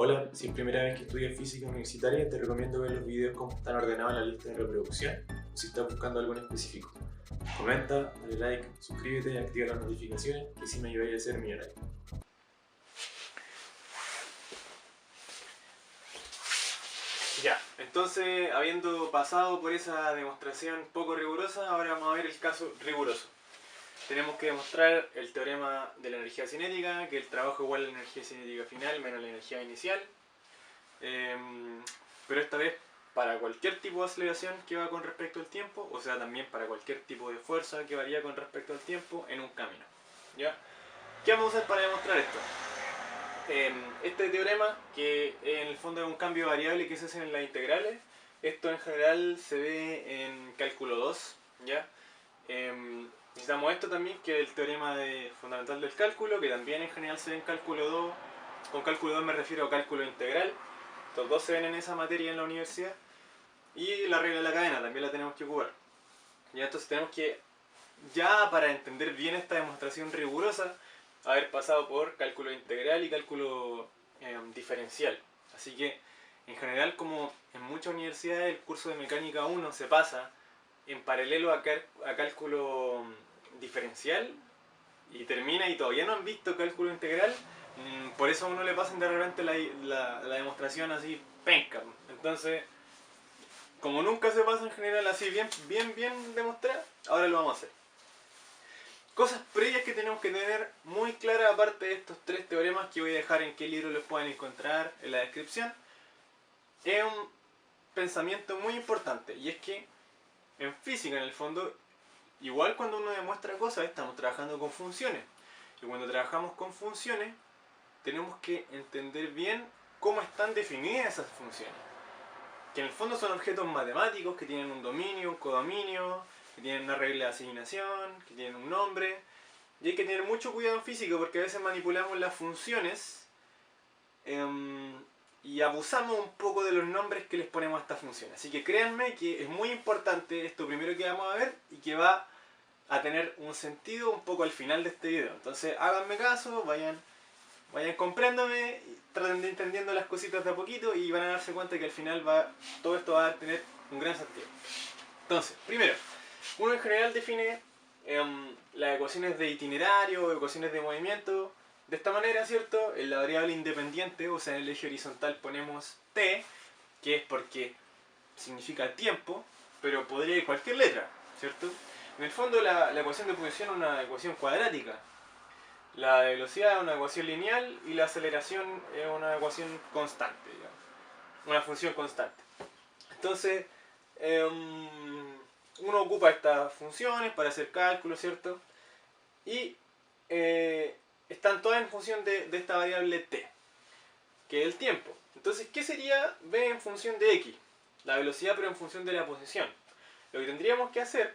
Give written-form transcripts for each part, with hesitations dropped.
Hola, si es primera vez que estudias física universitaria, te recomiendo ver los videos como están ordenados en la lista de reproducción, o si estás buscando algo en específico. Comenta, dale like, suscríbete y activa las notificaciones, que así me ayudáis a ser millonario. Ya, entonces, habiendo pasado por esa demostración poco rigurosa, ahora vamos a ver el caso riguroso. Tenemos que demostrar el teorema de la energía cinética, que el trabajo igual a la energía cinética final menos la energía inicial. Pero esta vez para cualquier tipo de aceleración que va con respecto al tiempo, o sea, también para cualquier tipo de fuerza que varía con respecto al tiempo en un camino. ¿Ya? ¿Qué vamos a hacer para demostrar esto? Este teorema, que en el fondo es un cambio de variable que se hace en las integrales, esto en general se ve en cálculo 2, ¿ya? Necesitamos esto también, que es el teorema fundamental del cálculo, que también en general se ve en cálculo 2. Con cálculo 2 me refiero a cálculo integral. Estos dos se ven en esa materia en la universidad. Y la regla de la cadena también la tenemos que ocupar. Ya, entonces tenemos que, ya para entender bien esta demostración rigurosa, haber pasado por cálculo integral y cálculo diferencial. Así que, en general, como en muchas universidades el curso de mecánica 1 se pasa en paralelo a cálculo diferencial y termina y todavía no han visto cálculo integral, por eso a uno le pasan de repente la demostración así penca. Entonces, como nunca se pasa en general así bien demostrar, ahora lo vamos a hacer. Cosas previas que tenemos que tener muy claras, aparte de estos tres teoremas que voy a dejar en qué libro los pueden encontrar en la descripción, es un pensamiento muy importante, y es que en física, en el fondo, igual cuando uno demuestra cosas, estamos trabajando con funciones. Y cuando trabajamos con funciones, tenemos que entender bien cómo están definidas esas funciones. Que en el fondo son objetos matemáticos que tienen un dominio, un codominio, que tienen una regla de asignación, que tienen un nombre. Y hay que tener mucho cuidado en física porque a veces manipulamos las funciones y abusamos un poco de los nombres que les ponemos a estas funciones. Así que créanme que es muy importante esto primero que vamos a ver y que va a tener un sentido un poco al final de este video. Entonces háganme caso, vayan comprendiéndome, traten de entendiendo las cositas de a poquito y van a darse cuenta que al final todo esto va a tener un gran sentido. Entonces, primero, uno en general define las ecuaciones de itinerario, ecuaciones de movimiento, de esta manera, ¿cierto? En la variable independiente, o sea, en el eje horizontal ponemos t, que es porque significa tiempo, pero podría ir cualquier letra, ¿cierto? En el fondo la ecuación de posición es una ecuación cuadrática. La velocidad es una ecuación lineal y la aceleración es una ecuación constante, digamos. Una función constante. Entonces, uno ocupa estas funciones para hacer cálculos, ¿cierto? Y están todas en función de esta variable t, que es el tiempo. Entonces, ¿qué sería v en función de x? La velocidad pero en función de la posición. Lo que tendríamos que hacer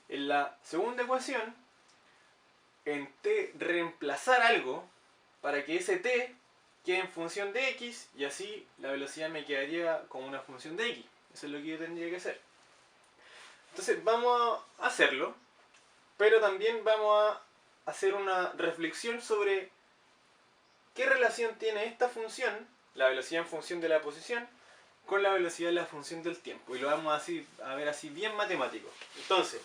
en la segunda ecuación, en t reemplazar algo para que ese t quede en función de x y así la velocidad me quedaría como una función de x. Eso es lo que yo tendría que hacer. Entonces vamos a hacerlo, pero también vamos a hacer una reflexión sobre qué relación tiene esta función, la velocidad en función de la posición, con la velocidad en la función del tiempo. Y lo vamos a ver así bien matemático. Entonces,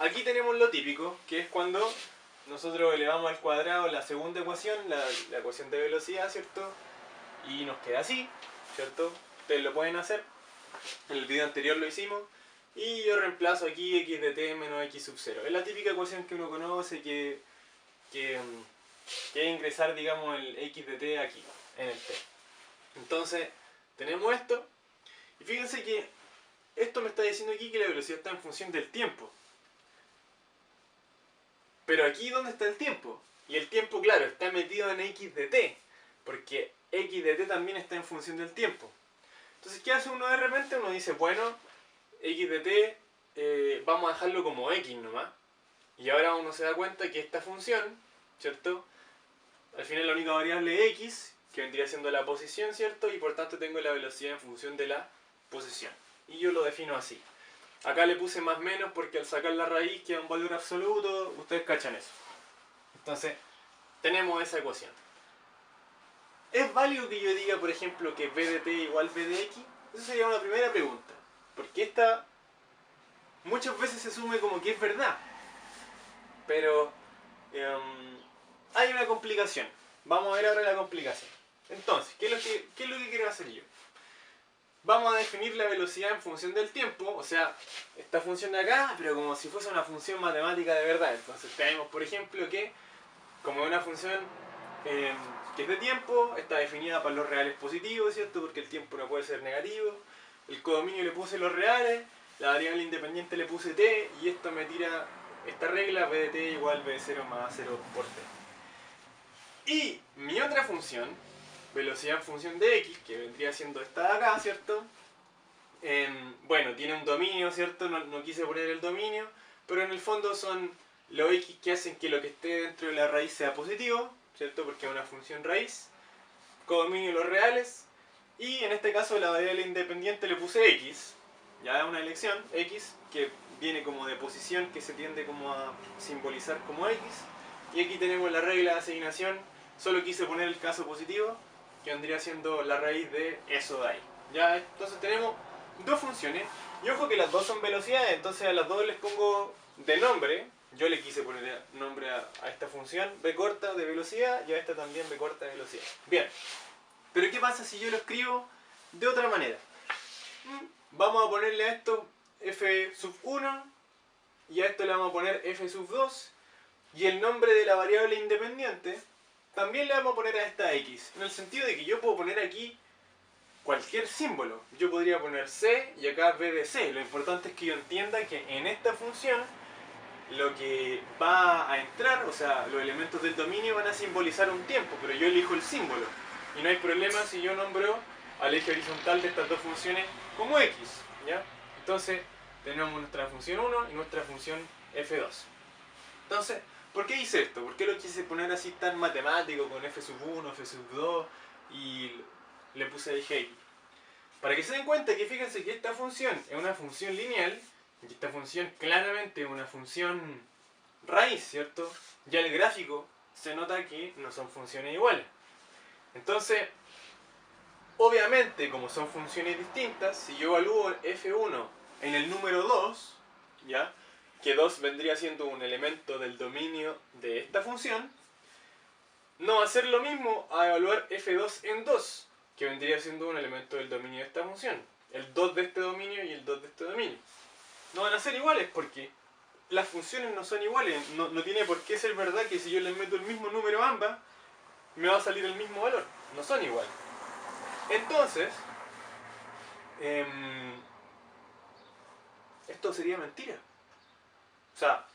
aquí tenemos lo típico, que es cuando nosotros elevamos al cuadrado la segunda ecuación, la ecuación de velocidad, ¿cierto? Y nos queda así, ¿cierto? Ustedes lo pueden hacer. En el video anterior lo hicimos. Y yo reemplazo aquí x de t menos x sub 0. Es la típica ecuación que uno conoce que es ingresar, digamos, el x de t aquí, en el t. Entonces, tenemos esto. Y fíjense que esto me está diciendo aquí que la velocidad está en función del tiempo. Pero aquí, ¿dónde está el tiempo? Y el tiempo, claro, está metido en x de t, porque x de t también está en función del tiempo. Entonces, ¿qué hace uno de repente? Uno dice, bueno, x de t vamos a dejarlo como x nomás. Y ahora uno se da cuenta que esta función, ¿cierto? Al final la única variable es x, que vendría siendo la posición, ¿cierto? Y por tanto tengo la velocidad en función de la posición. Y yo lo defino así. Acá le puse más menos porque al sacar la raíz queda un valor absoluto, ustedes cachan eso. Entonces, tenemos esa ecuación. ¿Es válido que yo diga, por ejemplo, que b de t igual b de x? Esa sería una primera pregunta. Porque esta muchas veces se asume como que es verdad. Pero hay una complicación. Vamos a ver ahora la complicación. Entonces, ¿qué es lo que quiero hacer yo? Vamos a definir la velocidad en función del tiempo, o sea, esta función de acá, pero como si fuese una función matemática de verdad. Entonces tenemos, por ejemplo, que como una función que es de tiempo, está definida para los reales positivos, ¿cierto? Porque el tiempo no puede ser negativo. El codominio le puse los reales, la variable independiente le puse t, y esto me tira esta regla, b de t igual b de 0 más 0 por t. Y mi otra función, velocidad en función de x, que vendría siendo esta de acá, ¿cierto? Bueno, tiene un dominio, ¿cierto? No quise poner el dominio, pero en el fondo son los x que hacen que lo que esté dentro de la raíz sea positivo, ¿cierto? Porque es una función raíz, codominio los reales, y en este caso la variable independiente le puse x, ya es una elección, x, que viene como de posición, que se tiende como a simbolizar como x, y aquí tenemos la regla de asignación, solo quise poner el caso positivo, que vendría siendo la raíz de eso de ahí. Ya, entonces tenemos dos funciones, y ojo que las dos son velocidades, entonces a las dos les pongo de nombre. Yo le quise poner nombre a esta función b corta de velocidad y a esta también b corta de velocidad. Bien, pero ¿qué pasa si yo lo escribo de otra manera? Vamos a ponerle a esto f sub 1 y a esto le vamos a poner f sub 2, y el nombre de la variable independiente también le vamos a poner a esta x, en el sentido de que yo puedo poner aquí cualquier símbolo. Yo podría poner c y acá b de c. Lo importante es que yo entienda que en esta función lo que va a entrar, o sea, los elementos del dominio van a simbolizar un tiempo, pero yo elijo el símbolo. Y no hay problema si yo nombro al eje horizontal de estas dos funciones como x, ¿ya? Entonces, tenemos nuestra función 1 y nuestra función f2. Entonces, ¿por qué hice esto? ¿Por qué lo quise poner así tan matemático con f sub 1, f sub 2 y le puse el eje? Para que se den cuenta que fíjense que esta función es una función lineal y esta función claramente es una función raíz, ¿cierto? Ya el gráfico se nota que no son funciones iguales. Entonces, obviamente, como son funciones distintas, si yo evalúo f1 en el número 2, ¿ya? Que 2 vendría siendo un elemento del dominio de esta función, no va a ser lo mismo a evaluar f2 en 2, que vendría siendo un elemento del dominio de esta función. El 2 de este dominio y el 2 de este dominio. No van a ser iguales porque las funciones no son iguales. No tiene por qué ser verdad que si yo les meto el mismo número a ambas, me va a salir el mismo valor. No son iguales. Entonces, esto sería mentira. O sea,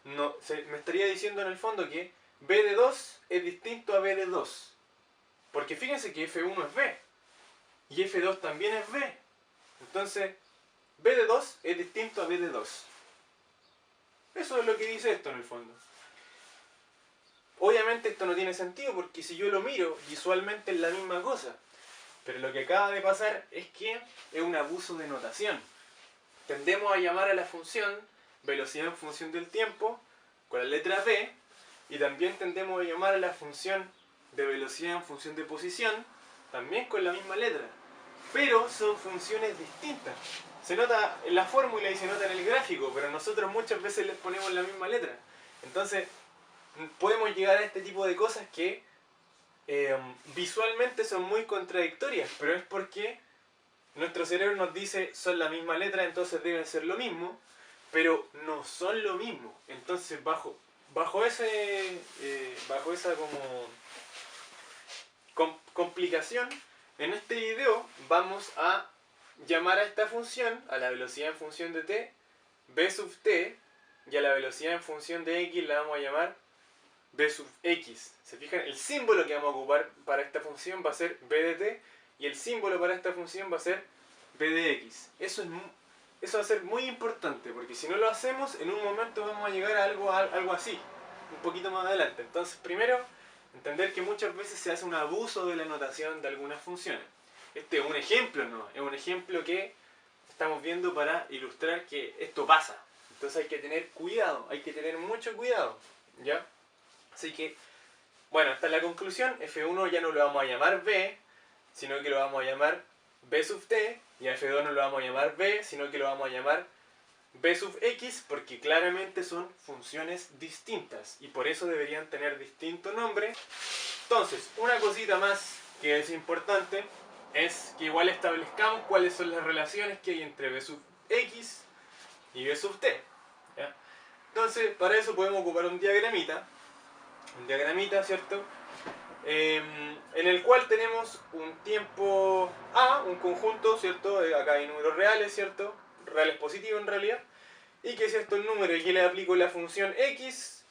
me estaría diciendo en el fondo que b de 2 es distinto a b de 2. Porque fíjense que f1 es b. Y f2 también es b. Entonces, b de 2 es distinto a b de 2. Eso es lo que dice esto en el fondo. Obviamente esto no tiene sentido porque si yo lo miro visualmente es la misma cosa. Pero lo que acaba de pasar es que es un abuso de notación. Tendemos a llamar a la función velocidad en función del tiempo con la letra v, y también tendemos a llamar a la función de velocidad en función de posición también con la misma letra. Pero son funciones distintas. Se nota en la fórmula y se nota en el gráfico, pero nosotros muchas veces les ponemos la misma letra. Entonces, podemos llegar a este tipo de cosas que visualmente son muy contradictorias, pero es porque nuestro cerebro nos dice son la misma letra, entonces deben ser lo mismo, pero no son lo mismo. Entonces, bajo esa como complicación, en este video vamos a llamar a esta función, a la velocidad en función de t, b sub t, y a la velocidad en función de x la vamos a llamar b sub x. ¿Se fijan? El símbolo que vamos a ocupar para esta función va a ser b de t, y el símbolo para esta función va a ser b de x. Eso va a ser muy importante, porque si no lo hacemos, en un momento vamos a llegar a algo así, un poquito más adelante. Entonces, primero, entender que muchas veces se hace un abuso de la notación de algunas funciones. Este es un ejemplo, ¿no? Es un ejemplo que estamos viendo para ilustrar que esto pasa. Entonces hay que tener cuidado, hay que tener mucho cuidado, ¿ya? Así que, bueno, esta es la conclusión. F1 ya no lo vamos a llamar B, sino que lo vamos a llamar B sub t. Y a F2 no lo vamos a llamar B, sino que lo vamos a llamar B sub x, porque claramente son funciones distintas. Y por eso deberían tener distinto nombre. Entonces, una cosita más que es importante es que igual establezcamos cuáles son las relaciones que hay entre B sub x y B sub t. ¿Ya? Entonces, para eso podemos ocupar un diagramita, ¿cierto? En el cual tenemos un tiempo A, un conjunto, ¿cierto? Acá hay números reales, ¿cierto? Reales positivos en realidad. Y que si esto es número y que le aplico la función x,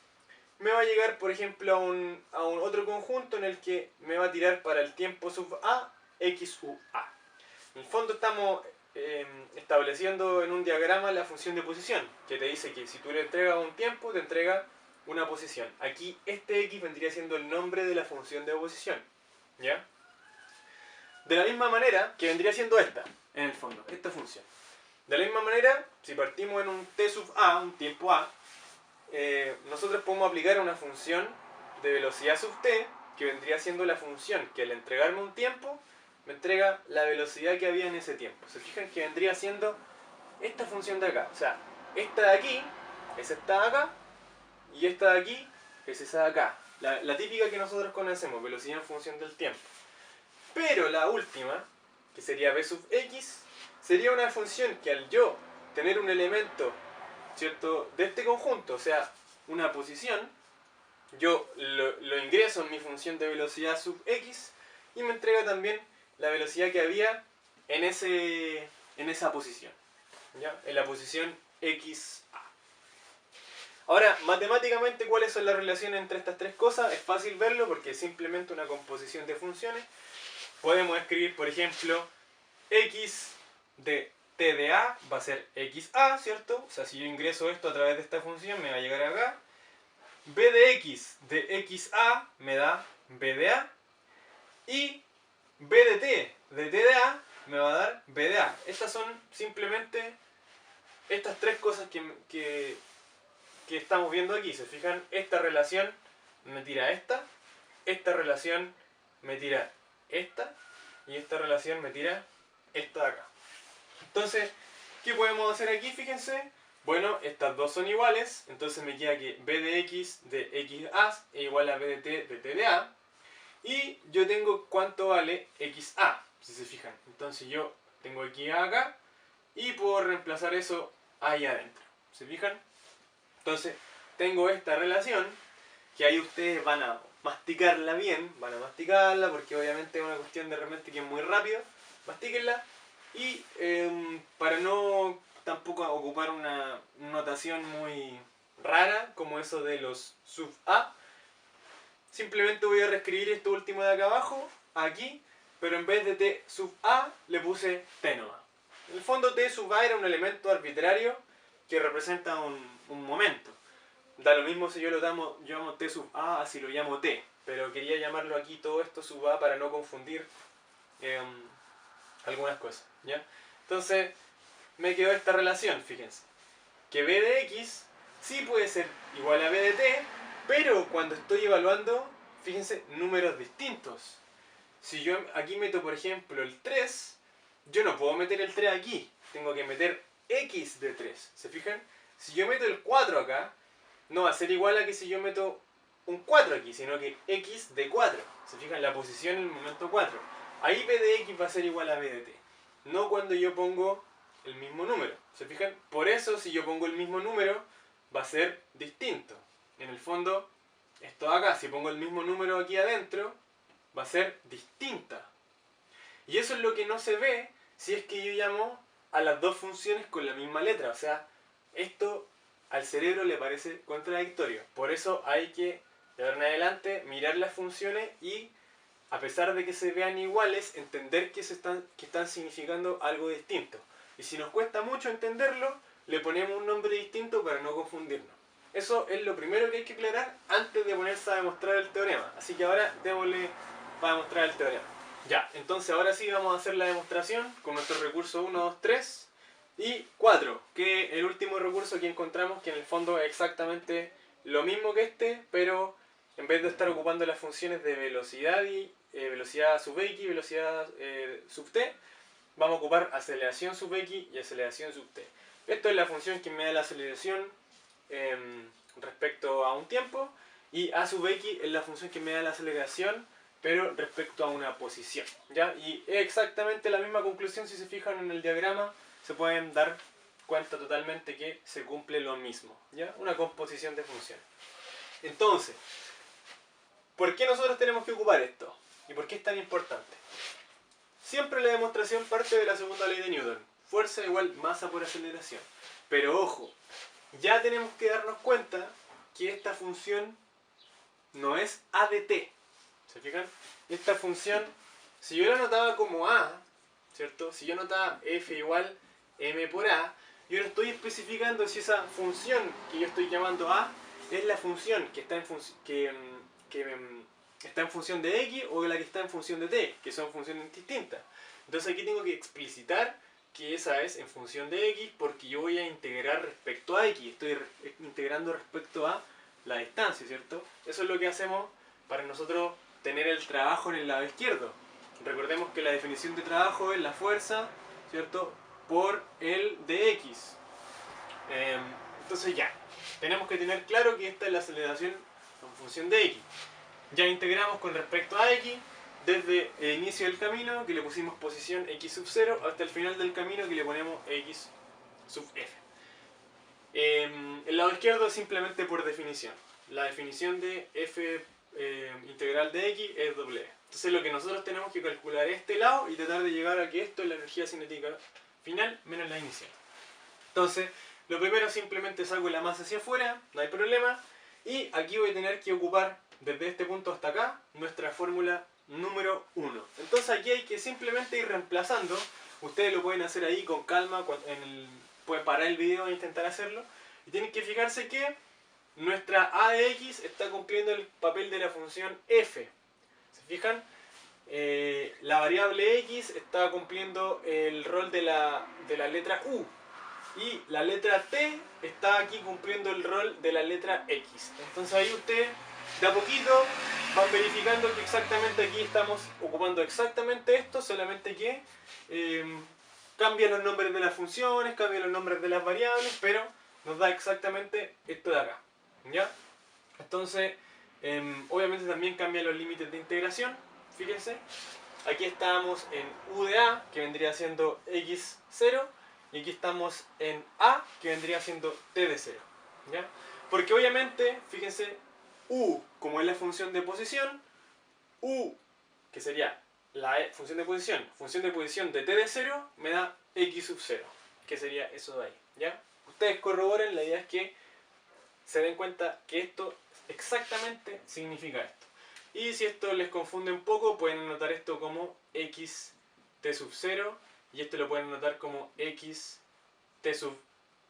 me va a llegar, por ejemplo, a un otro conjunto en el que me va a tirar para el tiempo sub A, x u A. En el fondo estamos estableciendo en un diagrama la función de posición, que te dice que si tú le entregas un tiempo, te entrega una posición. Aquí este x vendría siendo el nombre de la función de posición. ¿Ya? De la misma manera que vendría siendo esta, en el fondo, esta función. De la misma manera, si partimos en un t sub a, un tiempo a, nosotros podemos aplicar una función de velocidad sub t, que vendría siendo la función que al entregarme un tiempo, me entrega la velocidad que había en ese tiempo. Se fijan que vendría siendo esta función de acá. O sea, esta de aquí es esta de acá, y esta de aquí es esa de acá. La típica que nosotros conocemos, velocidad en función del tiempo. Pero la última, que sería b sub x, sería una función que al yo tener un elemento, ¿cierto?, de este conjunto, o sea, una posición, yo lo ingreso en mi función de velocidad sub x y me entrega también la velocidad que había en esa posición, ¿ya? En la posición xa. Ahora, matemáticamente, ¿cuáles son las relaciones entre estas tres cosas? Es fácil verlo porque es simplemente una composición de funciones. Podemos escribir, por ejemplo, x de t de a va a ser xa, ¿cierto? O sea, si yo ingreso esto a través de esta función, me va a llegar acá. b de x de xa me da b de a. Y b de t de a me va a dar b de a. Estas son simplemente estas tres cosas que estamos viendo aquí. ¿Se fijan? Esta relación me tira esta relación me tira esta, y esta relación me tira esta de acá. Entonces, ¿qué podemos hacer aquí? Fíjense. Bueno, estas dos son iguales, entonces me queda que b de x de xa es igual a b de t de a. Y yo tengo cuánto vale xa, si se fijan. Entonces yo tengo aquí a acá y puedo reemplazar eso ahí adentro. ¿Se fijan? Entonces tengo esta relación que ahí ustedes van a masticarla bien, van a masticarla porque obviamente es una cuestión de repente que es muy rápido. Mastíquenla y para no tampoco ocupar una notación muy rara como eso de los sub a, simplemente voy a reescribir esto último de acá abajo, aquí, pero en vez de t sub a le puse t nomás. En el fondo t sub a era un elemento arbitrario que representa un momento. Da lo mismo si yo lo llamo t sub a, así lo llamo t, pero quería llamarlo aquí todo esto sub a para no confundir algunas cosas, ¿ya? Entonces me quedó esta relación, fíjense, que b de x sí puede ser igual a b de t, pero cuando estoy evaluando, fíjense, números distintos. Si yo aquí meto, por ejemplo, el 3, yo no puedo meter el 3 aquí, tengo que meter x de 3, ¿se fijan? Si yo meto el 4 acá, no va a ser igual a que si yo meto un 4 aquí, sino que x de 4, ¿se fijan? La posición en el momento 4. Ahí b de x va a ser igual a b de t, no cuando yo pongo el mismo número, ¿se fijan? Por eso si yo pongo el mismo número, va a ser distinto. En el fondo, esto de acá, si pongo el mismo número aquí adentro, va a ser distinta. Y eso es lo que no se ve si es que yo llamo a las dos funciones con la misma letra. O sea, esto al cerebro le parece contradictorio. Por eso hay que, de ahora en adelante, mirar las funciones y, a pesar de que se vean iguales, entender que están significando algo distinto. Y si nos cuesta mucho entenderlo, le ponemos un nombre distinto para no confundirnos. Eso es lo primero que hay que aclarar antes de ponerse a demostrar el teorema. Así que ahora démosle para demostrar el teorema. Ya, entonces ahora sí vamos a hacer la demostración con nuestro recurso 1, 2, 3 y 4, que es el último recurso que encontramos, que en el fondo es exactamente lo mismo que este, pero en vez de estar ocupando las funciones de velocidad y velocidad sub x y velocidad sub t, vamos a ocupar aceleración sub x y aceleración sub t. Esto es la función que me da la aceleración respecto a un tiempo, y a sub x es la función que me da la aceleración pero respecto a una posición, ¿ya? Y es exactamente la misma conclusión. Si se fijan en el diagrama se pueden dar cuenta totalmente que se cumple lo mismo, ¿ya? Una composición de funciones. Entonces, ¿por qué nosotros tenemos que ocupar esto? ¿Y por qué es tan importante? Siempre la demostración parte de la segunda ley de Newton. Fuerza igual masa por aceleración. Pero ojo, ya tenemos que darnos cuenta que esta función no es a de t. ¿Se fijan? Esta función, si yo la anotaba como a, ¿cierto? Si yo anotaba f igual m por a, yo no estoy especificando si esa función que yo estoy llamando a es la función que está en, está en función de x o la que está en función de t, que son funciones distintas. Entonces aquí tengo que explicitar que esa es en función de x porque yo voy a integrar respecto a x. Estoy integrando respecto a la distancia, ¿cierto? Eso es lo que hacemos para nosotros tener el trabajo en el lado izquierdo. Recordemos que la definición de trabajo es la fuerza, ¿cierto?, por el de x. Entonces ya, tenemos que tener claro que esta es la aceleración en función de x. Ya integramos con respecto a x desde el inicio del camino, que le pusimos posición x sub 0, hasta el final del camino, que le ponemos x sub f. El lado izquierdo es simplemente por definición. La definición de f integral de x es W. Entonces lo que nosotros tenemos que calcular es este lado y tratar de llegar a que esto es la energía cinética final menos la inicial. Entonces, lo primero simplemente saco la masa hacia afuera, no hay problema. Y aquí voy a tener que ocupar desde este punto hasta acá nuestra fórmula número 1. Entonces aquí hay que simplemente ir reemplazando. Ustedes lo pueden hacer ahí con calma, pueden parar el video e intentar hacerlo. Y tienen que fijarse que nuestra a de x está cumpliendo el papel de la función f. ¿Se fijan? La variable x está cumpliendo el rol de la letra u. Y la letra t está aquí cumpliendo el rol de la letra x. Entonces ahí ustedes de a poquito van verificando que exactamente aquí estamos ocupando exactamente esto, solamente que cambian los nombres de las funciones, cambian los nombres de las variables, pero nos da exactamente esto de acá, ¿ya? Entonces, obviamente también cambian los límites de integración. Fíjense, aquí estamos en u de a, que vendría siendo x0, y aquí estamos en a, que vendría siendo t de 0, ¿ya? Porque obviamente, fíjense, u, como es la función de posición, u, que sería la función de posición de t de 0, me da x sub 0, que sería eso de ahí, ¿ya? Ustedes corroboren, la idea es que se den cuenta que esto exactamente significa esto. Y si esto les confunde un poco, pueden anotar esto como x t sub 0 y esto lo pueden anotar como x t sub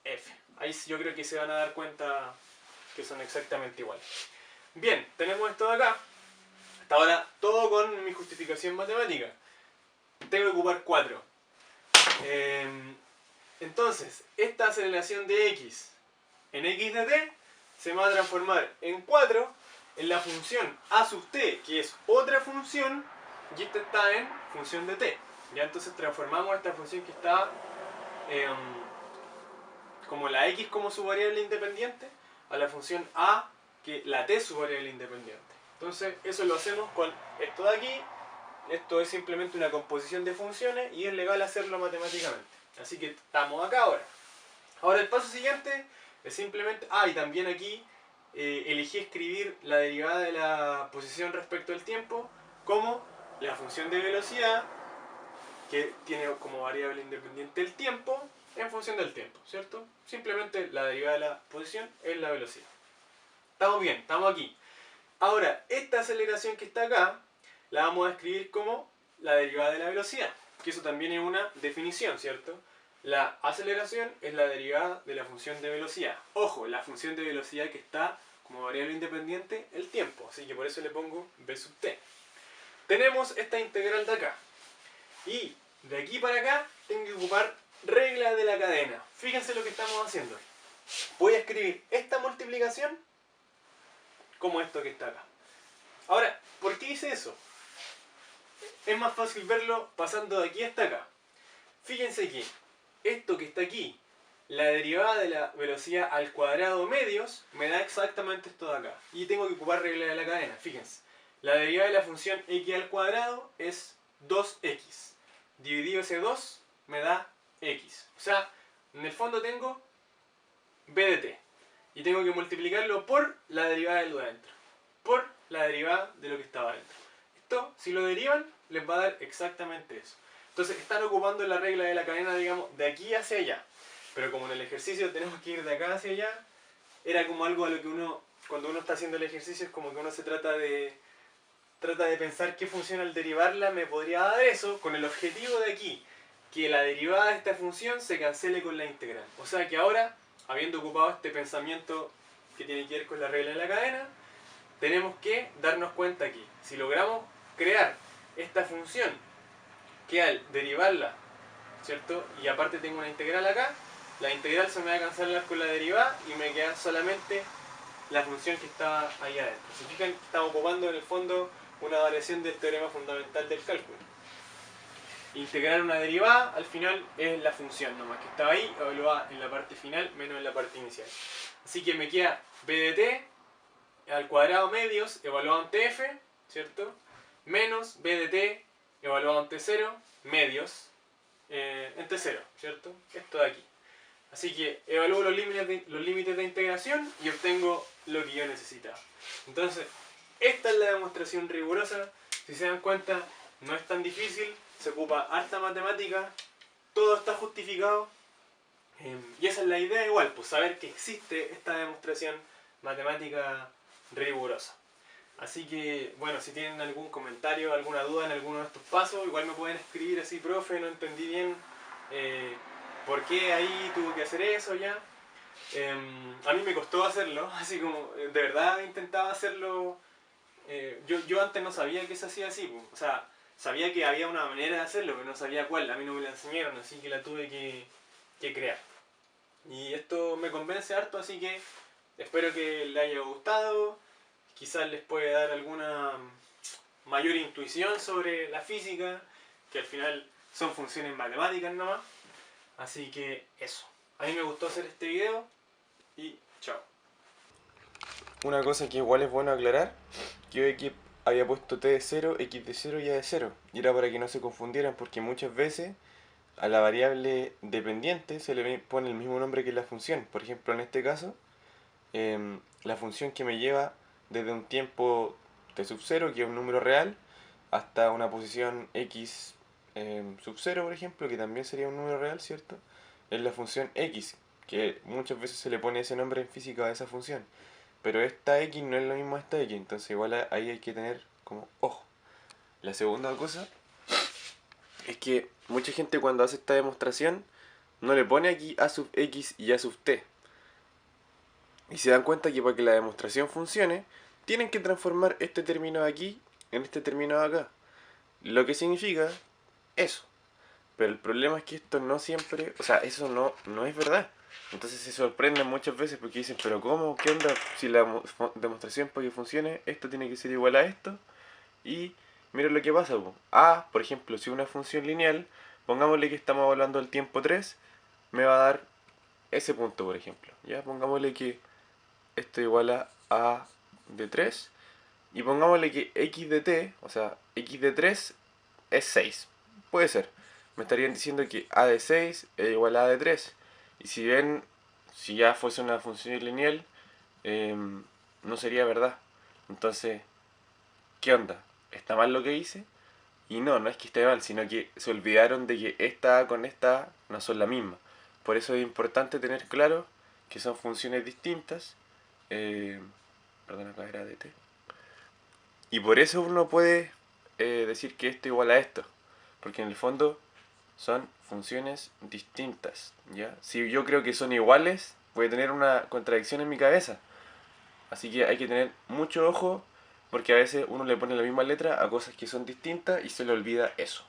f. Ahí yo creo que se van a dar cuenta que son exactamente iguales. Bien, tenemos esto de acá. Hasta ahora todo con mi justificación matemática. Tengo que ocupar 4. Entonces, esta aceleración de x en x de t se va a transformar en 4 en la función a sub t, que es otra función, y esta está en función de t. Ya entonces transformamos esta función que está como la x como su variable independiente a la función a, que la t es su variable independiente. Entonces eso lo hacemos con esto de aquí. Esto es simplemente una composición de funciones y es legal hacerlo matemáticamente. Así que estamos acá ahora. Ahora el paso siguiente es simplemente... y también aquí elegí escribir la derivada de la posición respecto al tiempo como la función de velocidad, que tiene como variable independiente el tiempo en función del tiempo, ¿cierto? Simplemente la derivada de la posición es la velocidad. Estamos bien, estamos aquí. Ahora, esta aceleración que está acá la vamos a escribir como la derivada de la velocidad, que eso también es una definición, ¿cierto? La aceleración es la derivada de la función de velocidad. Ojo, la función de velocidad que está como variable independiente, el tiempo, así que por eso le pongo v sub t. Tenemos esta integral de acá. Y de aquí para acá tengo que ocupar regla de la cadena. Fíjense lo que estamos haciendo. Voy a escribir esta multiplicación como esto que está acá. Ahora, ¿por qué hice eso? Es más fácil verlo pasando de aquí hasta acá. Fíjense que esto que está aquí, la derivada de la velocidad al cuadrado medios, me da exactamente esto de acá. Y tengo que ocupar regla de la cadena, fíjense. La derivada de la función x al cuadrado es 2x. Dividido ese 2 me da x. O sea, en el fondo tengo b de t. Y tengo que multiplicarlo por la derivada de lo de adentro. Por la derivada de lo que estaba adentro. Esto, si lo derivan, les va a dar exactamente eso. Entonces están ocupando la regla de la cadena, digamos, de aquí hacia allá. Pero como en el ejercicio tenemos que ir de acá hacia allá, era como algo a lo que uno, cuando uno está haciendo el ejercicio, es como que uno se trata de pensar qué función al derivarla me podría dar eso, con el objetivo de aquí, que la derivada de esta función se cancele con la integral. O sea que ahora, habiendo ocupado este pensamiento que tiene que ver con la regla de la cadena, tenemos que darnos cuenta que si logramos crear esta función que al derivarla, ¿cierto? Y aparte tengo una integral acá, la integral se me va a cancelar con la derivada y me queda solamente la función que está ahí adentro. Si fijan, estamos ocupando en el fondo una variación del teorema fundamental del cálculo. Integrar una derivada al final es la función nomás que estaba ahí, evaluada en la parte final menos en la parte inicial. Así que me queda b de t al cuadrado medios evaluado ante f, ¿cierto? Menos b de t evaluado ante 0 medios entre 0, ¿cierto? Esto de aquí. Así que evalúo los límites de integración y obtengo lo que yo necesitaba. Entonces, esta es la demostración rigurosa. Si se dan cuenta, no es tan difícil, se ocupa harta matemática, todo está justificado. Y esa es la idea igual, pues saber que existe esta demostración matemática rigurosa. Así que, bueno, si tienen algún comentario, alguna duda en alguno de estos pasos, igual me pueden escribir así, profe, no entendí bien por qué ahí tuvo que hacer eso ya. A mí me costó hacerlo, así como de verdad intentaba hacerlo. Yo antes no sabía que se hacía así, pues. O sea, sabía que había una manera de hacerlo, pero no sabía cuál, a mí no me la enseñaron, así que la tuve que crear. Y esto me convence harto, así que espero que les haya gustado. Quizás les puede dar alguna mayor intuición sobre la física, que al final son funciones matemáticas nomás. Así que eso. A mí me gustó hacer este video y chao. Una cosa que igual es bueno aclarar, que yo aquí había puesto t de 0, x de 0 y a de 0. Y era para que no se confundieran, porque muchas veces a la variable dependiente se le pone el mismo nombre que la función. Por ejemplo, en este caso, la función que me lleva desde un tiempo t sub 0, que es un número real, hasta una posición x sub 0, por ejemplo, que también sería un número real, ¿cierto? Es la función x, que muchas veces se le pone ese nombre en física a esa función. Pero esta x no es lo mismo a esta x, entonces igual ahí hay que tener como ojo. La segunda cosa es que mucha gente cuando hace esta demostración no le pone aquí a sub x y a sub t. Y se dan cuenta que para que la demostración funcione, tienen que transformar este término de aquí en este término de acá. Lo que significa eso. Pero el problema es que esto no siempre, o sea, eso no es verdad. Entonces se sorprenden muchas veces porque dicen, pero ¿cómo? ¿Qué onda? Si la demostración para que funcione, esto tiene que ser igual a esto. Y miren lo que pasa. A, por ejemplo, si una función lineal, pongámosle que estamos hablando del tiempo 3, me va a dar ese punto, por ejemplo. Ya, pongámosle que esto es igual a de 3. Y pongámosle que x de t, o sea, x de 3 es 6. Puede ser. Me estarían diciendo que a de 6 es igual a de 3. Y si ven, si ya fuese una función lineal, no sería verdad. Entonces, ¿qué onda? ¿Está mal lo que hice? Y no es que esté mal, sino que se olvidaron de que esta A con esta A no son la misma. Por eso es importante tener claro que son funciones distintas. Perdón, acá era de t. Y por eso uno puede decir que esto igual a esto. Porque en el fondo son funciones distintas, ¿ya? Si yo creo que son iguales, voy a tener una contradicción en mi cabeza. Así que hay que tener mucho ojo, porque a veces uno le pone la misma letra a cosas que son distintas y se le olvida eso.